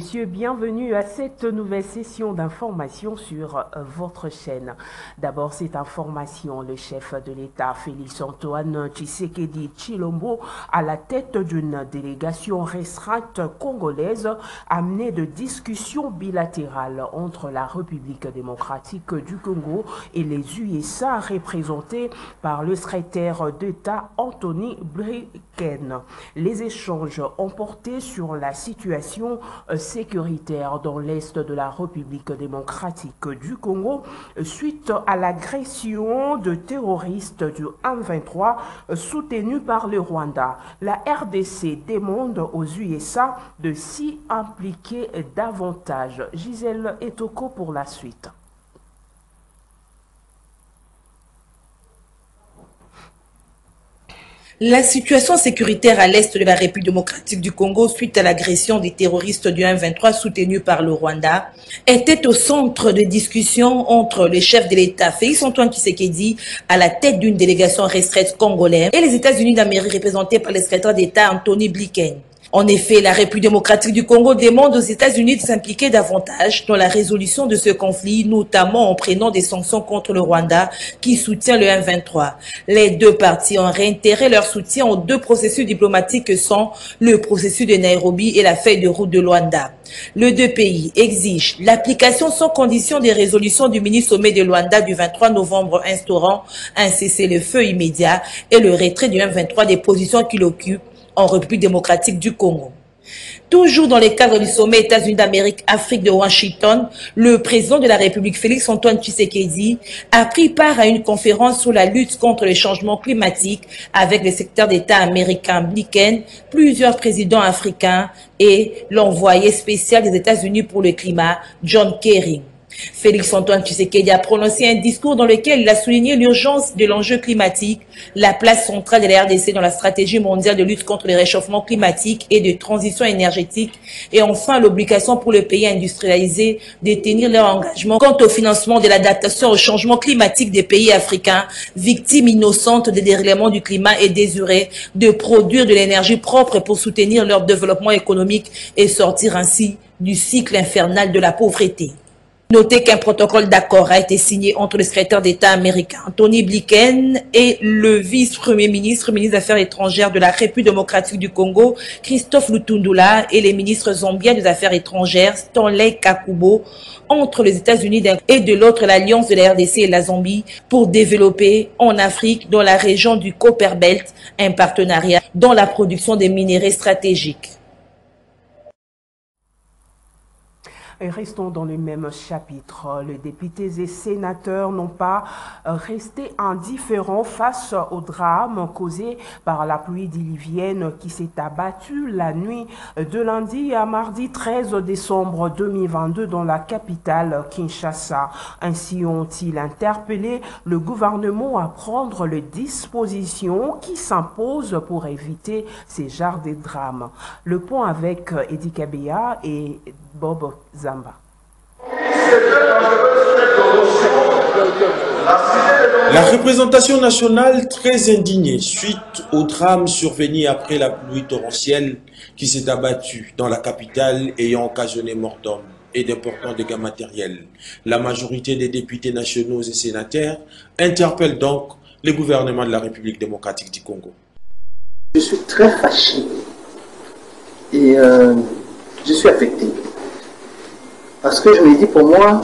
Messieurs, bienvenue à cette nouvelle session d'information sur votre chaîne. D'abord, cette information, le chef de l'État, Félix-Antoine Tshisekedi Tshilombo, à la tête d'une délégation restreinte congolaise, a mené de discussions bilatérales entre la République démocratique du Congo et les USA, représentés par le secrétaire d'État Anthony Blinken. Les échanges ont porté sur la situation sécuritaire dans l'est de la République démocratique du Congo suite à l'agression de terroristes du M23 soutenus par le Rwanda. La RDC demande aux USA de s'y impliquer davantage. Gisèle Etoko pour la suite. La situation sécuritaire à l'est de la République démocratique du Congo suite à l'agression des terroristes du M23 soutenus par le Rwanda était au centre de discussions entre le chef de l'État Félix-Antoine Tshisekedi à la tête d'une délégation restreinte congolaise et les États-Unis d'Amérique représentés par le secrétaire d'État Anthony Blinken. En effet, la République démocratique du Congo demande aux États-Unis de s'impliquer davantage dans la résolution de ce conflit, notamment en prenant des sanctions contre le Rwanda qui soutient le M23. Les deux parties ont réitéré leur soutien aux deux processus diplomatiques que sont le processus de Nairobi et la feuille de route de Luanda. Les deux pays exigent l'application sans condition des résolutions du mini-sommet de Luanda du 23 novembre instaurant un cessez-le-feu immédiat et le retrait du M23 des positions qu'il occupe en République démocratique du Congo. Toujours dans le cadre du sommet États-Unis d'Amérique-Afrique de Washington, le président de la République Félix-Antoine Tshisekedi a pris part à une conférence sur la lutte contre le changement climatique avec le secrétaire d'État américain Blinken, plusieurs présidents africains et l'envoyé spécial des États-Unis pour le climat, John Kerry. Félix-Antoine Tshisekedi a prononcé un discours dans lequel il a souligné l'urgence de l'enjeu climatique, la place centrale de la RDC dans la stratégie mondiale de lutte contre le réchauffement climatique et de transition énergétique, et enfin l'obligation pour les pays industrialisés de tenir leur engagement quant au financement de l'adaptation au changement climatique des pays africains, victimes innocentes des dérèglements du climat et désirer de produire de l'énergie propre pour soutenir leur développement économique et sortir ainsi du cycle infernal de la pauvreté. Notez qu'un protocole d'accord a été signé entre le secrétaire d'État américain Anthony Blinken et le vice-premier ministre, ministre des Affaires étrangères de la République démocratique du Congo, Christophe Lutundula, et les ministres zambiens des Affaires étrangères, Stanley Kakubo, entre les États-Unis et de l'autre l'Alliance de la RDC et la Zambie pour développer en Afrique, dans la région du Copperbelt, un partenariat dans la production des minéraux stratégiques. Et restons dans le même chapitre. Les députés et sénateurs n'ont pas resté indifférents face au drame causé par la pluie diluvienne qui s'est abattue la nuit de lundi à mardi 13 décembre 2022 dans la capitale Kinshasa. Ainsi ont-ils interpellé le gouvernement à prendre les dispositions qui s'imposent pour éviter ces genres de drames. Le point avec Edi Kabea et Bob Zamba. La représentation nationale très indignée suite au drame survenu après la pluie torrentielle qui s'est abattue dans la capitale ayant occasionné mort d'hommes et d'importants dégâts matériels. La majorité des députés nationaux et sénateurs interpellent donc le gouvernement de la République démocratique du Congo. Je suis très fâché et je suis affecté. Parce que je me dis, pour moi,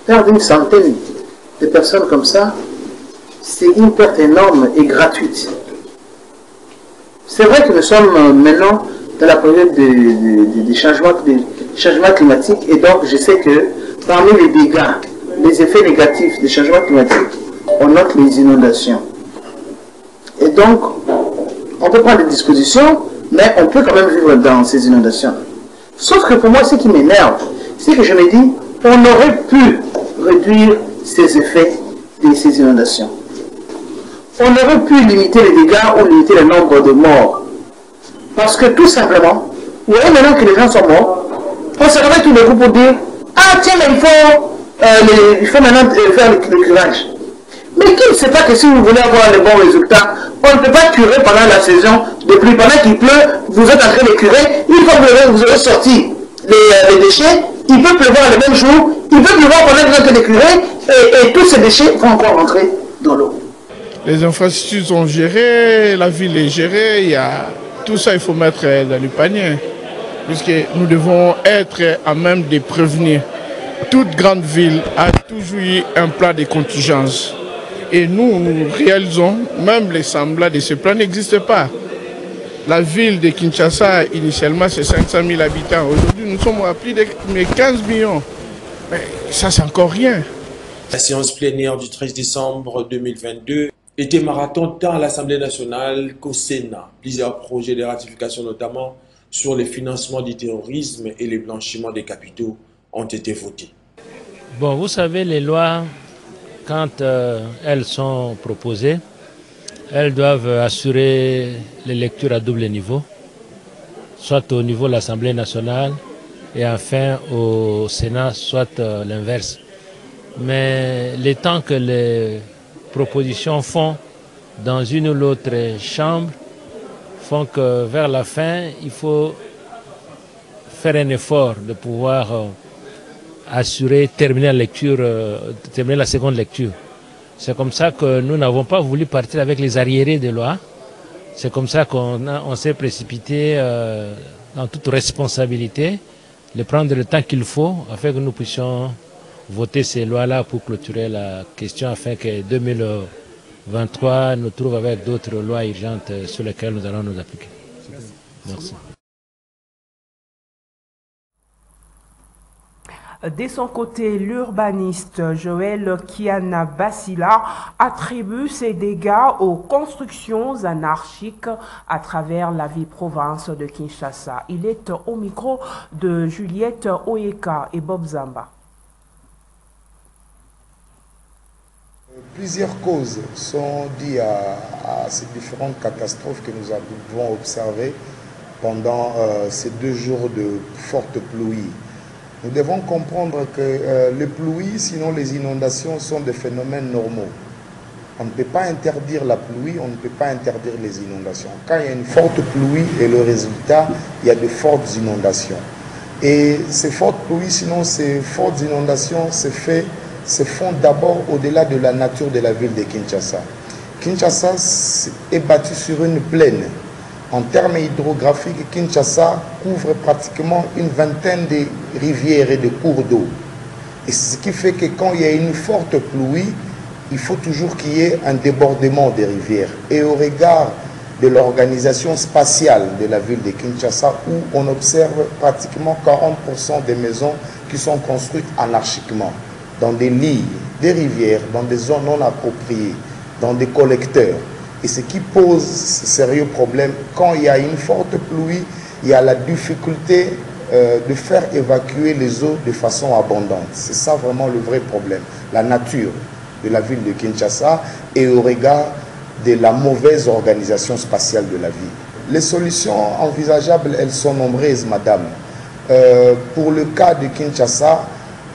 perdre une centaine de personnes comme ça, c'est une perte énorme et gratuite. C'est vrai que nous sommes maintenant dans la période des changements climatiques, et donc je sais que parmi les dégâts, les effets négatifs des changements climatiques, on note les inondations. Et donc, on peut prendre des dispositions, mais on peut quand même vivre dans ces inondations. Sauf que pour moi, ce qui m'énerve, c'est que je me dis, on aurait pu réduire ces effets de ces inondations. On aurait pu limiter les dégâts ou limiter le nombre de morts. Parce que tout simplement, vous voyez maintenant que les gens sont morts, on se réveille tout le coup pour dire, ah tiens, mais il faut maintenant faire le curage. Mais qui ne sait pas que si vous voulez avoir les bons résultats, on ne peut pas curer pendant la saison de pluie. Pendant qu'il pleut, vous êtes en train de curer, une fois que vous aurez sorti les déchets, il peut pleuvoir le même jour, il peut pleuvoir pendant que les curés, et tous ces déchets vont encore rentrer dans l'eau. Les infrastructures sont gérées, la ville est gérée, tout ça il faut mettre dans le panier, puisque nous devons être à même de prévenir. Toute grande ville a toujours eu un plan de contingence. Et nous réalisons, même les semblables de ce plan n'existent pas. La ville de Kinshasa, initialement, c'est 500 000 habitants. Aujourd'hui, nous sommes à plus de 15 millions. Mais ça, c'est encore rien. La séance plénière du 13 décembre 2022 était marathon tant à l'Assemblée nationale qu'au Sénat. Plusieurs projets de ratification, notamment sur le financement du terrorisme et le blanchiment des capitaux, ont été votés. Bon, vous savez, les lois, quand elles sont proposées, elles doivent assurer les lectures à double niveau, soit au niveau de l'Assemblée nationale et enfin au Sénat, soit l'inverse. Mais les temps que les propositions font dans une ou l'autre chambre font que vers la fin, il faut faire un effort de pouvoir assurer, terminer la seconde lecture. C'est comme ça que nous n'avons pas voulu partir avec les arriérés de loi. C'est comme ça qu'on s'est précipité dans toute responsabilité, de prendre le temps qu'il faut afin que nous puissions voter ces lois-là pour clôturer la question afin que 2023 nous trouve avec d'autres lois urgentes sur lesquelles nous allons nous appliquer. Merci. De son côté, l'urbaniste Joël Kiana Bassila attribue ses dégâts aux constructions anarchiques à travers la ville-province de Kinshasa. Il est au micro de Juliette Oyeka et Bob Zamba. Plusieurs causes sont dues à ces différentes catastrophes que nous avons observées pendant ces 2 jours de fortes pluies. Nous devons comprendre que les pluies, sinon les inondations, sont des phénomènes normaux. On ne peut pas interdire la pluie, on ne peut pas interdire les inondations. Quand il y a une forte pluie et le résultat, il y a de fortes inondations. Et ces fortes pluies, sinon ces fortes inondations, se font d'abord au-delà de la nature de la ville de Kinshasa. Kinshasa est bâtie sur une plaine. En termes hydrographiques, Kinshasa couvre pratiquement une vingtaine de rivières et de cours d'eau. Et ce qui fait que quand il y a une forte pluie, il faut toujours qu'il y ait un débordement des rivières. Et au regard de l'organisation spatiale de la ville de Kinshasa, où on observe pratiquement 40% des maisons qui sont construites anarchiquement, dans des lits, des rivières, dans des zones non appropriées, dans des collecteurs. Et ce qui pose ce sérieux problème, quand il y a une forte pluie, il y a la difficulté de faire évacuer les eaux de façon abondante. C'est ça vraiment le vrai problème. La nature de la ville de Kinshasa et au regard de la mauvaise organisation spatiale de la ville. Les solutions envisageables, elles sont nombreuses, madame. Pour le cas de Kinshasa,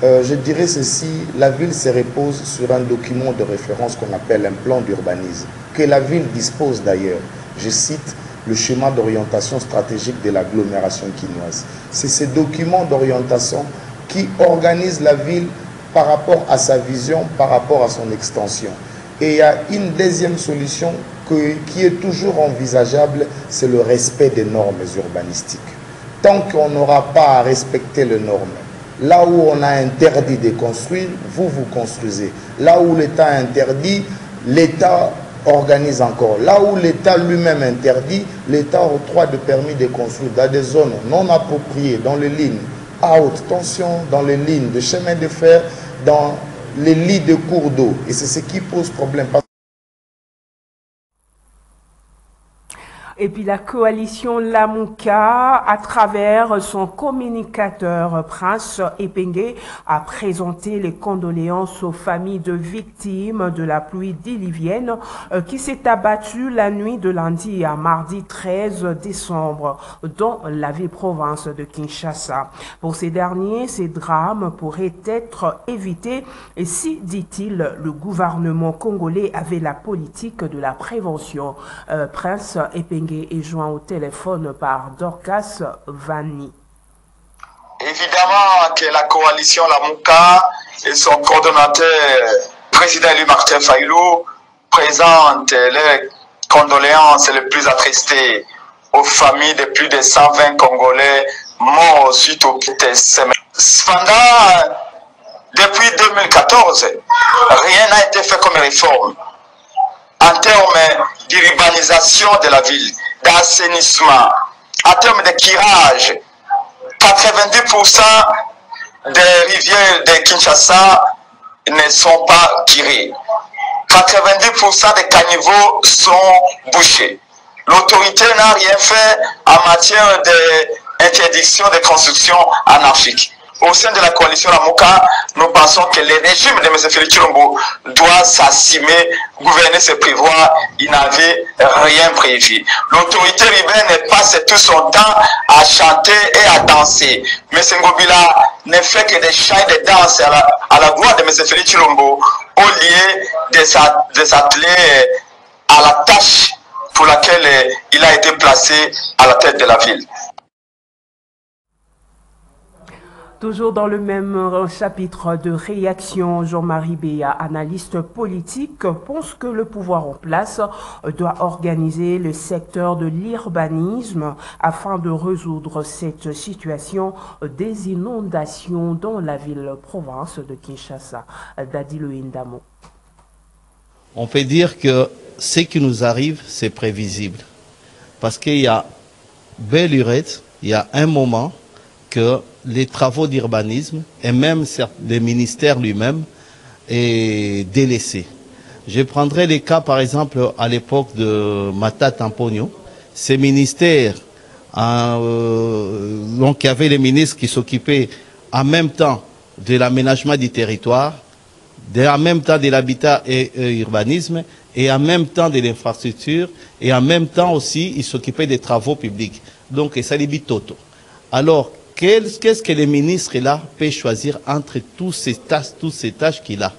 je dirais ceci, la ville se repose sur un document de référence qu'on appelle un plan d'urbanisme, que la ville dispose d'ailleurs. Je cite le schéma d'orientation stratégique de l'agglomération quinoise. C'est ce document d'orientation qui organise la ville par rapport à sa vision, par rapport à son extension. Et il y a une deuxième solution qui est toujours envisageable, c'est le respect des normes urbanistiques. Tant qu'on n'aura pas à respecter les normes, là où on a interdit de construire, vous construisez. Là où l'État interdit, l'État organise encore. Là où l'État lui-même interdit, l'État octroie de permis de construire dans des zones non appropriées, dans les lignes à haute tension, dans les lignes de chemin de fer, dans les lits de cours d'eau. Et c'est ce qui pose problème. Et puis la coalition Lamuka, à travers son communicateur Prince Epengue, a présenté les condoléances aux familles de victimes de la pluie diluvienne qui s'est abattue la nuit de lundi à mardi 13 décembre dans la ville-province de Kinshasa. Pour ces derniers, ces drames pourraient être évités et si, dit-il, le gouvernement congolais avait la politique de la prévention. Prince Epengue est joint au téléphone par Dorcas Vanni. Évidemment que la coalition Lamuka et son coordonnateur, président élu Martin Fayulu, présente les condoléances les plus attristées aux familles de plus de 120 Congolais morts suite aux semaines. Cependant, depuis 2014, rien n'a été fait comme réforme en termes d'urbanisation de la ville, d'assainissement, en termes de curage. 90% des rivières de Kinshasa ne sont pas curées. 90% des caniveaux sont bouchés. L'autorité n'a rien fait en matière d'interdiction de construction anarchique. Au sein de la coalition Lamuka, nous pensons que le régime de M. Félix Tshilombo doit s'assumer, gouverner, se prévoir. Il n'avait rien prévu. L'autorité urbaine passe tout son temps à chanter et à danser. M. Ngobila ne fait que des chants et des danses à la gloire de M. Félix Tshilombo au lieu de s'atteler à la tâche pour laquelle il a été placé à la tête de la ville. Toujours dans le même chapitre de réaction, Jean-Marie Béa, analyste politique, pense que le pouvoir en place doit organiser le secteur de l'urbanisme afin de résoudre cette situation des inondations dans la ville-province de Kinshasa. Dadi Loindamo. On peut dire que ce qui nous arrive, c'est prévisible. Parce qu'il y a belle lurette, il y a un moment que les travaux d'urbanisme et même le ministère lui-même est délaissé. Je prendrai les cas par exemple à l'époque de Mata Tamponio. Ces ministères, donc il y avait les ministres qui s'occupaient en même temps de l'aménagement du territoire, en même temps de l'habitat et urbanisme, et en même temps de l'infrastructure, et en même temps aussi ils s'occupaient des travaux publics. Donc ça libère Toto. Alors, qu'est-ce que les ministres là peuvent choisir entre tous ces tâches qu'il a?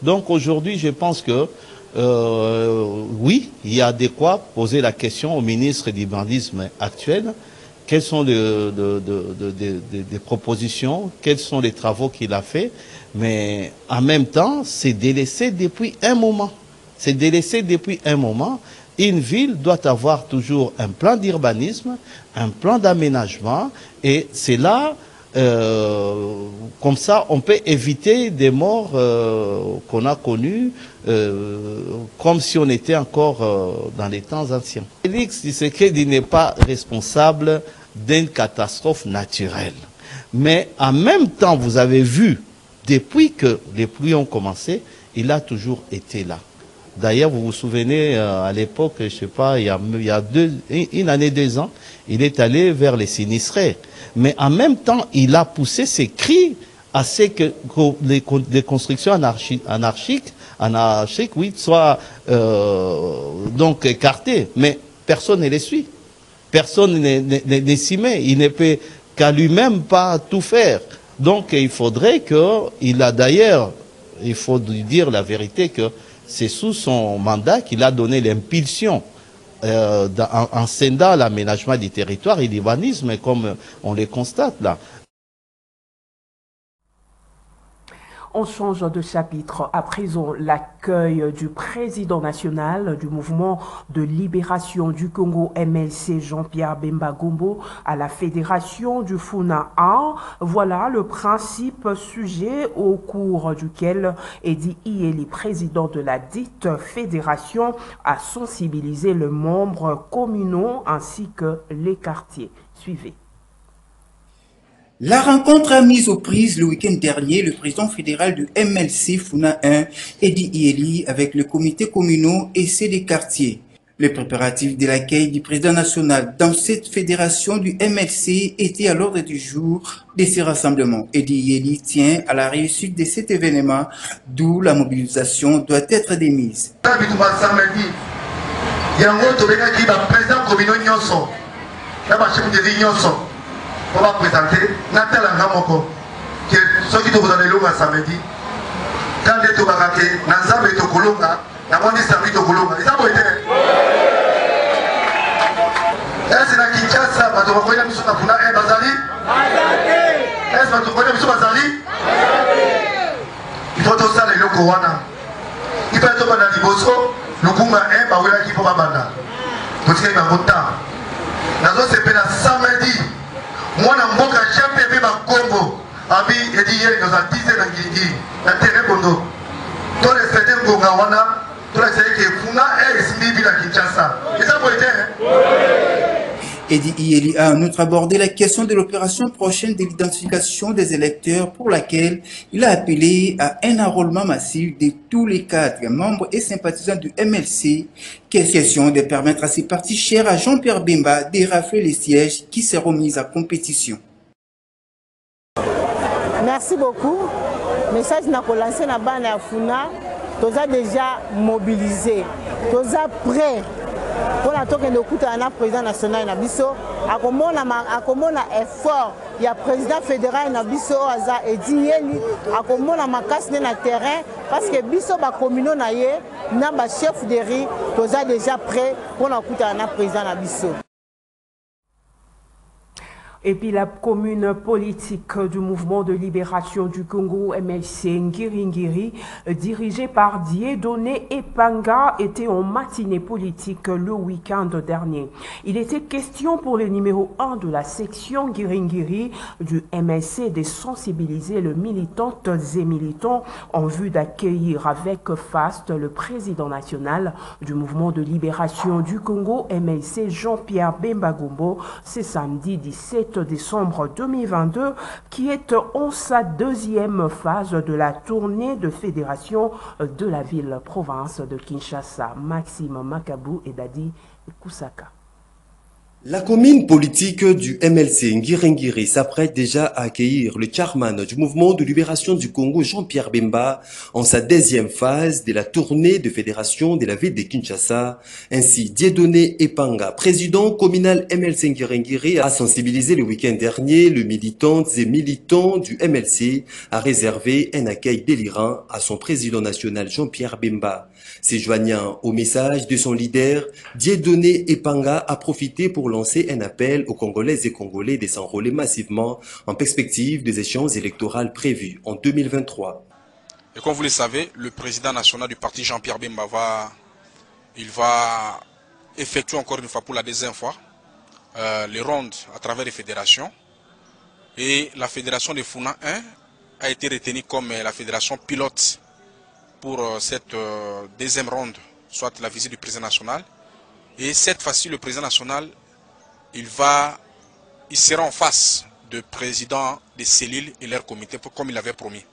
Donc aujourd'hui, je pense que oui, il y a de quoi poser la question au ministre d'urbanisme actuel. Quelles sont des propositions, quels sont les travaux qu'il a fait, mais en même temps, c'est délaissé depuis un moment. C'est délaissé depuis un moment. Une ville doit avoir toujours un plan d'urbanisme, un plan d'aménagement, et c'est là, comme ça, on peut éviter des morts qu'on a connus, comme si on était encore dans les temps anciens. Félix Tshisekedi n'est pas responsable d'une catastrophe naturelle. Mais en même temps, vous avez vu, depuis que les pluies ont commencé, il a toujours été là. D'ailleurs, vous vous souvenez, à l'époque, je sais pas, il y a une année, 2 ans, il est allé vers les sinistrés. Mais en même temps, il a poussé ses cris à ce que les constructions anarchiques, oui, soient donc écartées. Mais personne ne les suit. Personne ne s'y met. Il ne peut qu'à lui-même pas tout faire. Donc, il faudrait qu'il a d'ailleurs, il faut dire la vérité que c'est sous son mandat qu'il a donné l'impulsion en scindant l'aménagement du territoire et l'urbanisme, comme on le constate là. On change de chapitre. À présent, l'accueil du président national du mouvement de libération du Congo MLC, Jean-Pierre Bemba Gombo, à la fédération du Funa 1. Voilà le principe sujet au cours duquel Edi Iyeli, président de la dite fédération, a sensibilisé les membres communaux ainsi que les quartiers. Suivez. La rencontre a mis aux prises le week-end dernier le président fédéral du MLC Funa 1, Edi Iyeli, avec le comité communaux et ceux des quartiers. Les préparatifs de l'accueil du président national dans cette fédération du MLC étaient à l'ordre du jour de ces rassemblements. Edi Iyeli tient à la réussite de cet événement, d'où la mobilisation doit être démise. On va présenter Natal Ngamoko, que ceux qui doivent aller là samedi, quand les Tobarake, Nazam et Tokolonga, Namani Sami Tokolonga, ils ont été. Et c'est la Kinshasa, Matokoya Misuna Funa et Bazali. Est-ce que tu connais M. Bazali? Il faut tout ça, les locaux. Il faut tout dans Liboso, le Gouma est, bah oui, il faut pas banda. Parce qu'il y a un temps. Dans ce pays, samedi, moi, je n'ai jamais vu ma Congo. Abi, il dit, il nous a dit, c'est dans Guigui, dans Terre Bondo. Tous les certains Gongawana, tous les certains qui Funa et Smibi à Kinshasa. Et ça, vous êtes, Eddie Iyeli a en outre abordé la question de l'opération prochaine de l'identification des électeurs pour laquelle il a appelé à un enrôlement massif de tous les cadres, membres et sympathisants du MLC, question de permettre à ces partis chers à Jean-Pierre Bemba de rafler les sièges qui seront mis à compétition. Merci beaucoup. Message n'a pas lancé na bande à Funa, tous a déjà mobilisé, tous a prêt. Pour la toque de coups à un président national Nabiso, à comment effort, il y a président fédéral Nabiso et Dieli, à comment on a casse dans le terrain, parce que Biso va communaux naïe, n'a pas chef de riz, tous a déjà prêt pour la coups à un président Nabiso. Et puis la commune politique du mouvement de libération du Congo, MLC Ngiri, dirigée par Dieudonné Epanga, était en matinée politique le week-end dernier. Il était question pour le numéro 1 de la section Ngiri du MLC de sensibiliser les militantes et militants en vue d'accueillir avec faste le président national du mouvement de libération du Congo, MLC Jean-Pierre Bemba Gombo, ce samedi 17 décembre 2022, qui est en sa deuxième phase de la tournée de fédération de la ville-province de Kinshasa. Maxime Makabou et Dadi Kousaka. La commune politique du MLC Ngiri s'apprête déjà à accueillir le chairman du mouvement de libération du Congo, Jean-Pierre Bemba, en sa deuxième phase de la tournée de fédération de la ville de Kinshasa. Ainsi, Dieudonné Epanga, président communal MLC Ngiri, a sensibilisé le week-end dernier les militantes et militants du MLC à réserver un accueil délirant à son président national Jean-Pierre Bemba. Se joignant au message de son leader, Dieudonné Epanga a profité pour lancer un appel aux Congolaises et Congolais de s'enrôler massivement en perspective des échéances électorales prévues en 2023. Et comme vous le savez, le président national du parti Jean-Pierre Bemba va effectuer encore une fois pour la deuxième fois les rondes à travers les fédérations. Et la fédération de Funa 1 a été retenue comme la fédération pilote pour cette deuxième ronde, soit la visite du président national. Et cette fois-ci, le président national, il sera en face du président des cellules et leur comité, comme il avait promis.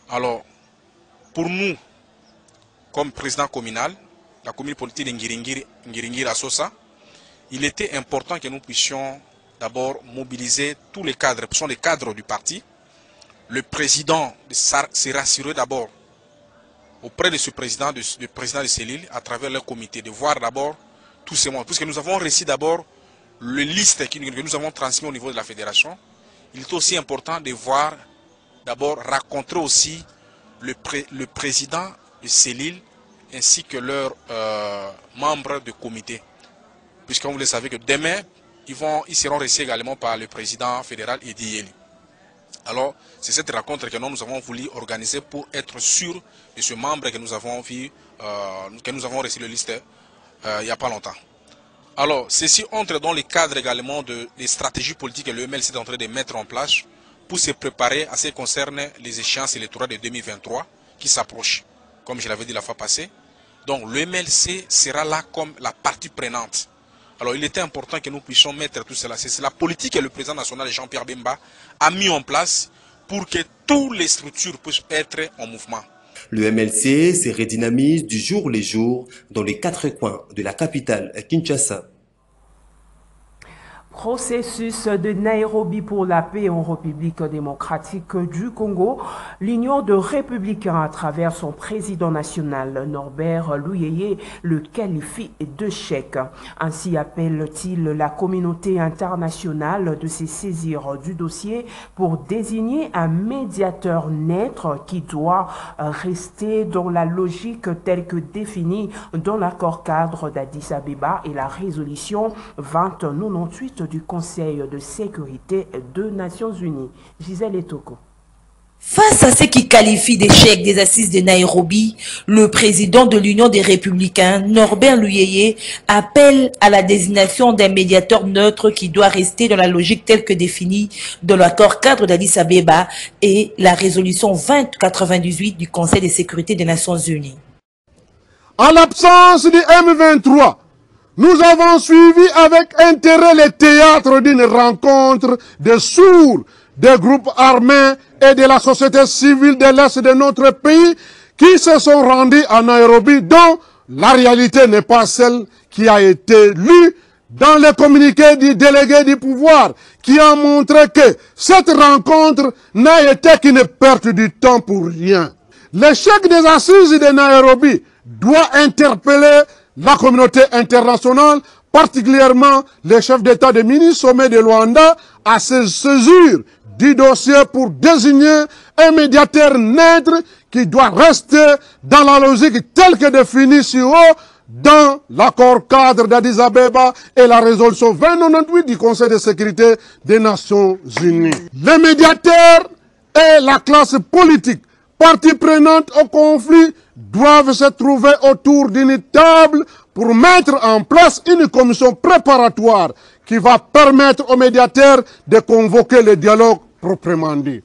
Alors, pour nous, comme président communal, la commune politique de Ngiringiri à Sosa, il était important que nous puissions d'abord mobiliser tous les cadres, ce sont les cadres du parti. Le président s'est rassuré d'abord auprès de ce président, du président de cellules, à travers leur comité, de voir d'abord tous ces membres. Puisque nous avons reçu d'abord le liste que nous avons transmis au niveau de la fédération, il est aussi important de voir, d'abord, rencontrer aussi le président de cellules ainsi que leurs membres de comité. Puisque vous le savez que demain, ils seront reçus également par le président fédéral Eddie Iyeli. Alors, c'est cette rencontre que nous avons voulu organiser pour être sûr de ce membre que nous avons vu, que nous avons reçu le liste il n'y a pas longtemps. Alors, ceci entre dans le cadre également des stratégies politiques que le MLC est en train de mettre en place pour se préparer à ce qui concerne les échéances électorales de 2023 qui s'approchent, comme je l'avais dit la fois passée. Donc, le MLC sera là comme la partie prenante. Alors, il était important que nous puissions mettre tout cela. C'est la politique que le président national Jean-Pierre Bemba a mis en place pour que toutes les structures puissent être en mouvement. Le MLC se redynamise du jour le jour dans les quatre coins de la capitale Kinshasa. Processus de Nairobi pour la paix en République démocratique du Congo, l'Union de républicains à travers son président national Norbert Louyeye le qualifie d'échec. Ainsi appelle-t-il la communauté internationale de se saisir du dossier pour désigner un médiateur neutre qui doit rester dans la logique telle que définie dans l'accord cadre d'Addis Abeba et la résolution 2098 suite du Conseil de sécurité des Nations Unies. Gisèle Etoko. Face à ce qui qualifie d'échec des assises de Nairobi, le président de l'Union des Républicains, Norbert Luyeye, appelle à la désignation d'un médiateur neutre qui doit rester dans la logique telle que définie dans l'accord cadre d'Addis Abeba et la résolution 2098 du Conseil de sécurité des Nations Unies. En l'absence du M23, nous avons suivi avec intérêt les théâtres d'une rencontre de sourds, des groupes armés et de la société civile de l'Est de notre pays qui se sont rendus à Nairobi, dont la réalité n'est pas celle qui a été lue dans les communiqués du délégué du pouvoir, qui a montré que cette rencontre n'a été qu'une perte du temps pour rien. L'échec des assises de Nairobi doit interpeller la communauté internationale, particulièrement les chefs d'État des mini-sommets de Luanda, à se saisir du dossier pour désigner un médiateur neutre qui doit rester dans la logique telle que définie sur haut dans l'accord cadre d'Addis Abeba et la résolution 2098 du Conseil de sécurité des Nations Unies. Les médiateurs et la classe politique, partie prenante au conflit, doivent se trouver autour d'une table pour mettre en place une commission préparatoire qui va permettre aux médiateurs de convoquer le dialogue proprement dit.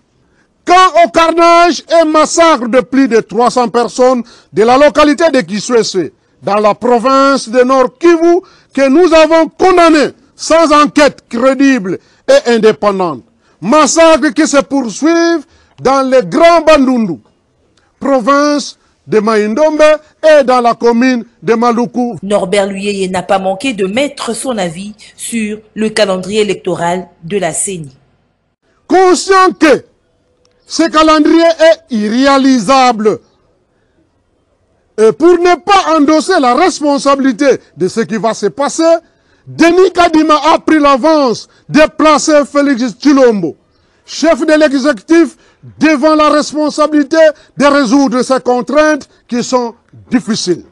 Quant au carnage et massacre de plus de 300 personnes de la localité de Kiswese, dans la province de Nord Kivu, que nous avons condamné sans enquête crédible et indépendante. Massacres qui se poursuivent dans le Grand Bandundu, province de Maïndombe et dans la commune de Maluku. Norbert Luyeye n'a pas manqué de mettre son avis sur le calendrier électoral de la CENI. Conscient que ce calendrier est irréalisable, et pour ne pas endosser la responsabilité de ce qui va se passer, Denis Kadima a pris l'avance de placer Félix Tshilombo, chef de l'exécutif, devant la responsabilité de résoudre ces contraintes qui sont difficiles.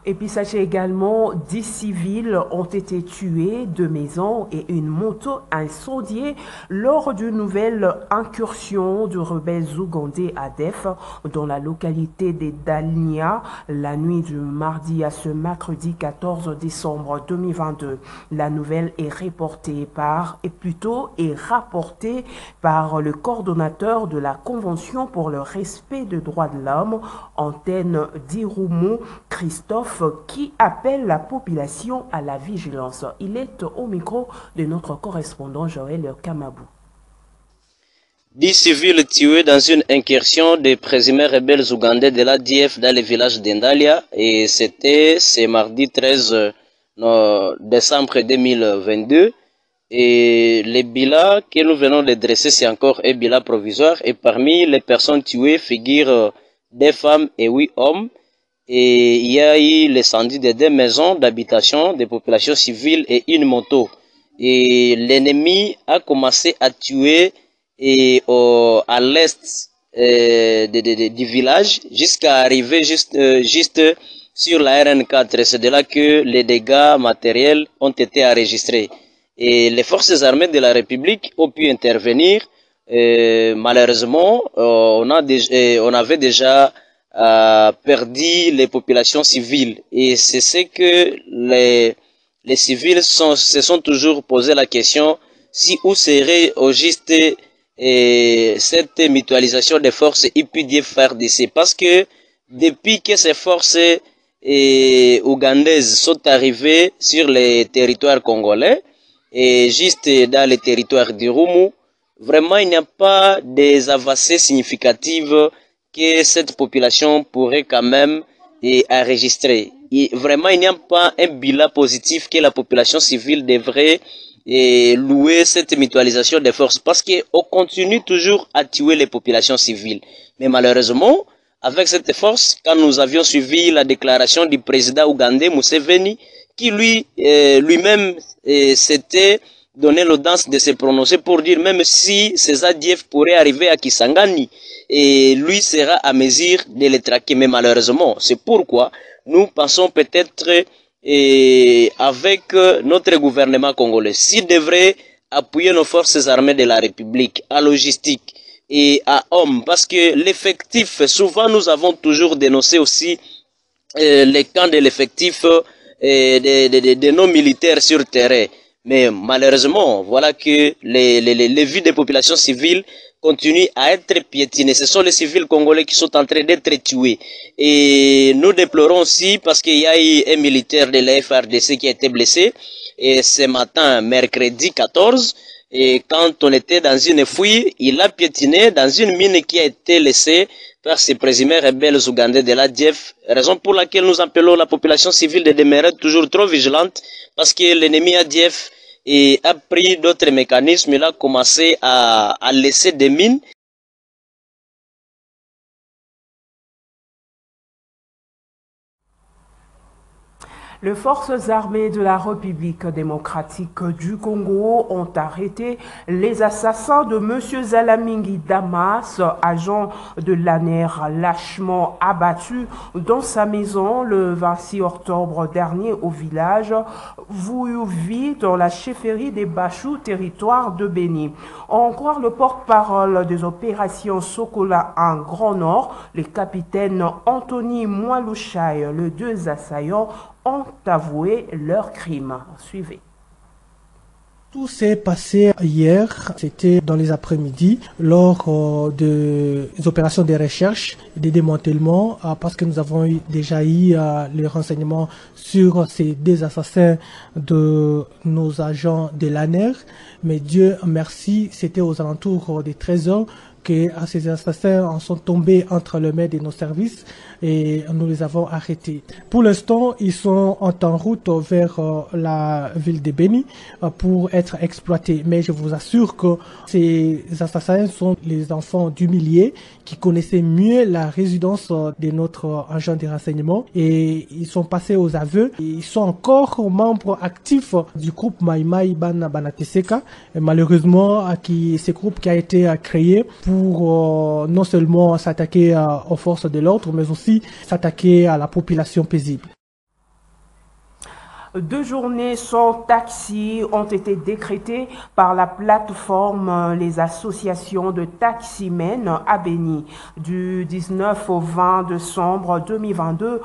Et puis sachez également, 10 civils ont été tués, 2 maisons et une moto incendiée lors d'une nouvelle incursion de rebelles ougandais à Def, dans la localité de Dalnia, la nuit du mardi à ce mercredi 14 décembre 2022. La nouvelle est rapportée par le coordonnateur de la Convention pour le respect des droits de l'homme, Antenne d'Irumu, Christophe, qui appelle la population à la vigilance. Il est au micro de notre correspondant Joël Kamabou. 10 civils tués dans une incursion des présumés rebelles ougandais de l'ADF dans le village d'Endalia, et c'était ce mardi 13 décembre 2022. Et le bilan que nous venons de dresser, c'est encore un bilan provisoire, et parmi les personnes tuées figurent des femmes et 8 hommes. Et il y a eu l'incendie de 2 maisons d'habitation, des populations civiles et une moto. Et l'ennemi a commencé à tuer à l'est du village jusqu'à arriver juste sur la RN4. C'est de là que les dégâts matériels ont été enregistrés. Et les forces armées de la République ont pu intervenir. Malheureusement, on avait déjà perdu les populations civiles, et c'est ce que les civils se sont toujours posé la question, si où serait au juste cette mutualisation des forces UPDF FARDC, parce que depuis que ces forces ougandaises sont arrivées sur les territoires congolais et juste dans les territoires d'Irumu, vraiment il n'y a pas des avancées significatives que cette population pourrait quand même enregistrer. Vraiment, il n'y a pas un bilan positif que la population civile devrait louer cette mutualisation des forces, parce qu'on continue toujours à tuer les populations civiles. Mais malheureusement, avec cette force, quand nous avions suivi la déclaration du président ougandais Museveni, qui lui-même s'était donné l'audace de se prononcer pour dire même si ces ADF pourraient arriver à Kisangani, et lui sera à mesure de les traquer. Mais malheureusement, c'est pourquoi nous pensons peut-être et avec notre gouvernement congolais, s'il devrait appuyer nos forces armées de la République à logistique et à hommes, parce que l'effectif, souvent nous avons toujours dénoncé aussi les camps de l'effectif de nos militaires sur terrain. Mais malheureusement, voilà que les vies des populations civiles continuent à être piétinées. Ce sont les civils congolais qui sont en train d'être tués. Et nous déplorons aussi parce qu'il y a eu un militaire de la FRDC qui a été blessé. Et ce matin, mercredi 14, et quand on était dans une fouille, il a piétiné dans une mine qui a été laissée par ces présumés rebelles ougandais de l'ADF, raison pour laquelle nous appelons la population civile de demeurer toujours trop vigilante, parce que l'ennemi ADF a pris d'autres mécanismes, il a commencé à laisser des mines. Les forces armées de la République démocratique du Congo ont arrêté les assassins de M. Zalamingi Damas, agent de l'ANER lâchement abattu dans sa maison le 26 octobre dernier au village Vouyouvi dans la chefferie des Bachou, territoire de Béni. En croire le porte-parole des opérations Sokola en Grand Nord, les capitaines Anthony Mwalouchaï, les deux assaillants, ont avoué leurs crimes. Suivez. Tout s'est passé hier, c'était dans les après-midi, lors des opérations de recherche et de démantèlement, parce que nous avons déjà eu les renseignements sur ces deux assassins de nos agents de l'ANER. Mais Dieu merci, c'était aux alentours des 13 heures que ces assassins en sont tombés entre les mains de nos services et nous les avons arrêtés. Pour l'instant, ils sont en route vers la ville de Béni pour être exploités. Mais je vous assure que ces assassins sont les enfants d'humiliés qui connaissaient mieux la résidence de notre agent de renseignement et ils sont passés aux aveux. Ils sont encore membres actifs du groupe Mai Mai Bana Banateseka. Et malheureusement, ce groupe qui a été créé pour non seulement s'attaquer aux forces de l'ordre, mais aussi s'attaquer à la population paisible. 2 journées sans taxi ont été décrétées par la plateforme Les associations de taximens à Béni. Du 19 au 20 décembre 2022,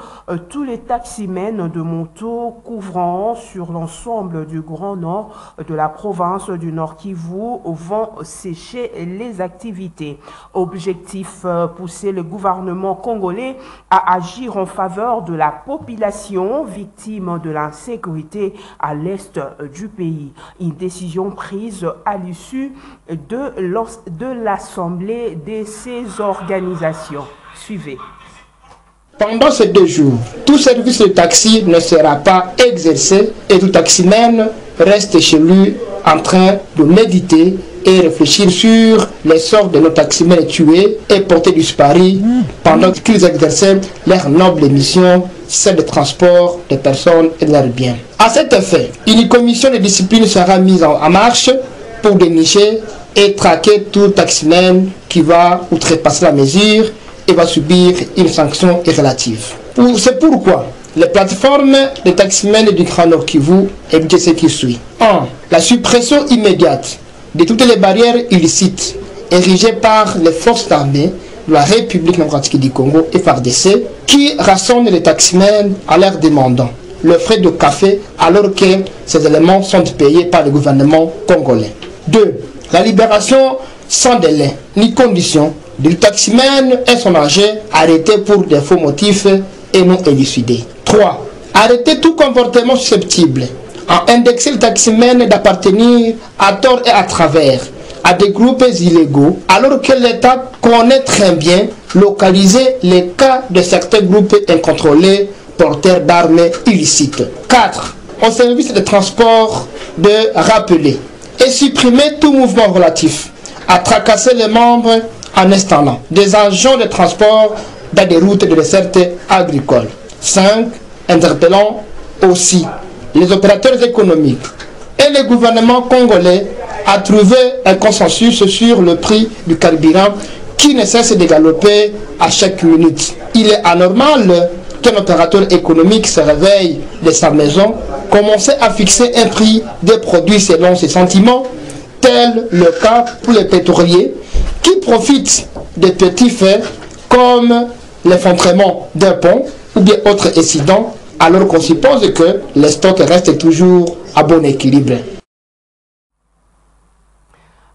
tous les taximens de moto couvrant sur l'ensemble du Grand Nord de la province du Nord Kivu vont sécher les activités. Objectif, pousser le gouvernement congolais à agir en faveur de la population victime de l'insécurité à l'est du pays. Une décision prise à l'issue de l'assemblée de ces organisations. Suivez. Pendant ces 2 jours, tout service de taxi ne sera pas exercé et tout taximan reste chez lui en train de méditer et réfléchir sur les sorts de nos taximens tués et portés disparus pendant qu'ils exerçaient leur noble mission, celle de transport des personnes et de leurs biens. À cet effet, une commission de discipline sera mise en marche pour dénicher et traquer tout taximan qui va outrepasser la mesure et va subir une sanction irrélative. C'est pourquoi les plateformes des taximens du Grand Nord Kivu exigent ce qui suit. 1. La suppression immédiate de toutes les barrières illicites érigées par les forces armées de la République démocratique du Congo, FARDC, qui rassemblent les taximens à leur demandant le frais de café alors que ces éléments sont payés par le gouvernement congolais. 2. La libération sans délai ni condition du taximan et son agent arrêtés pour des faux motifs et non élucidés. 3. Arrêter tout comportement susceptible à indexer le taximan d'appartenir à tort et à travers à des groupes illégaux, alors que l'État connaît très bien localiser les cas de certains groupes incontrôlés porteurs d'armes illicites. 4. Au service de transport de rappeler et supprimer tout mouvement relatif à tracasser les membres en installant des agents de transport dans des routes de desserte agricole. 5. Interpellant aussi les opérateurs économiques et le gouvernement congolais à trouver un consensus sur le prix du carburant qui ne cesse de galoper à chaque minute. Il est anormal qu'un opérateur économique se réveille de sa maison, commencer à fixer un prix des produits selon ses sentiments, tel le cas pour les pétroliers qui profitent des petits faits comme l'effondrement d'un pont ou bien autres incidents, alors qu'on suppose que les stocks restent toujours à bon équilibre.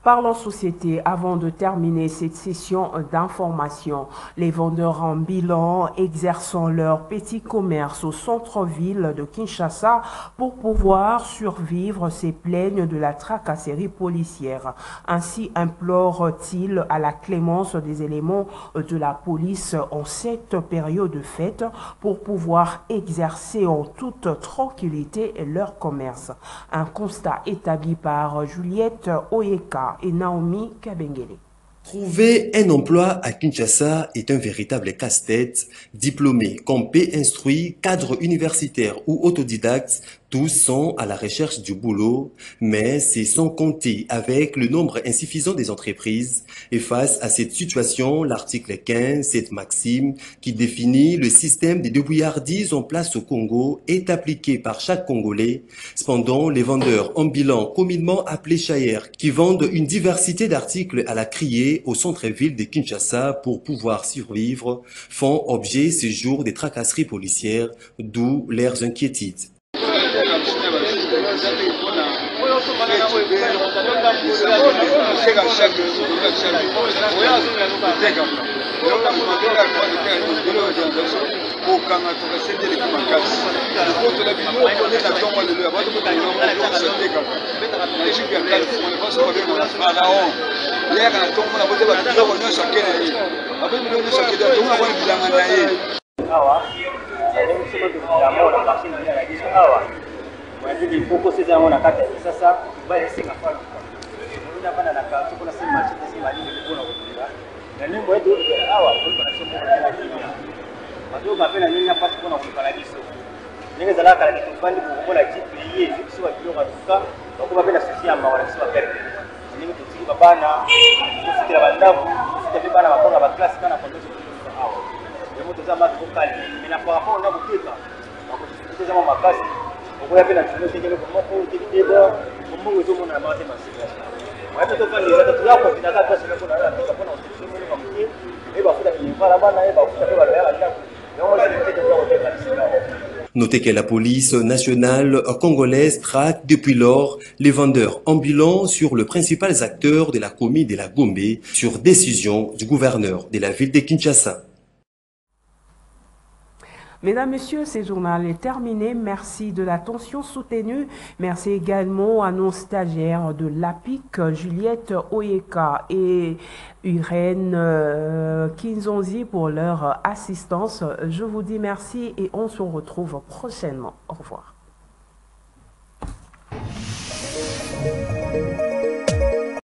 Parlons société, avant de terminer cette session d'information, les vendeurs en bilan exerçant leur petit commerce au centre-ville de Kinshasa pour pouvoir survivre se plaignent de la tracasserie policière. Ainsi implorent-ils à la clémence des éléments de la police en cette période de fête pour pouvoir exercer en toute tranquillité leur commerce. Un constat établi par Juliette Oyeka et Naomi Kabengele. Trouver un emploi à Kinshasa est un véritable casse-tête. Diplômés, campés, instruits, cadres universitaires ou autodidactes, tous sont à la recherche du boulot, mais c'est sans compter avec le nombre insuffisant des entreprises. Et face à cette situation, l'article 15, cette maxime qui définit le système de débrouillardise en place au Congo est appliqué par chaque Congolais. Cependant, les vendeurs ambulants, communément appelés chaïrs, qui vendent une diversité d'articles à la criée au centre-ville de Kinshasa pour pouvoir survivre, font objet ce jour des tracasseries policières, d'où leurs inquiétudes. Notez que la police nationale congolaise traque depuis lors les vendeurs ambulants sur le principal acteur de la commune de la Gombe sur décision du gouverneur de la ville de Kinshasa. Mesdames, Messieurs, ce journal est terminé. Merci de l'attention soutenue. Merci également à nos stagiaires de l'APIC, Juliette Oyeka et Irène Kinzonzi pour leur assistance. Je vous dis merci et on se retrouve prochainement. Au revoir.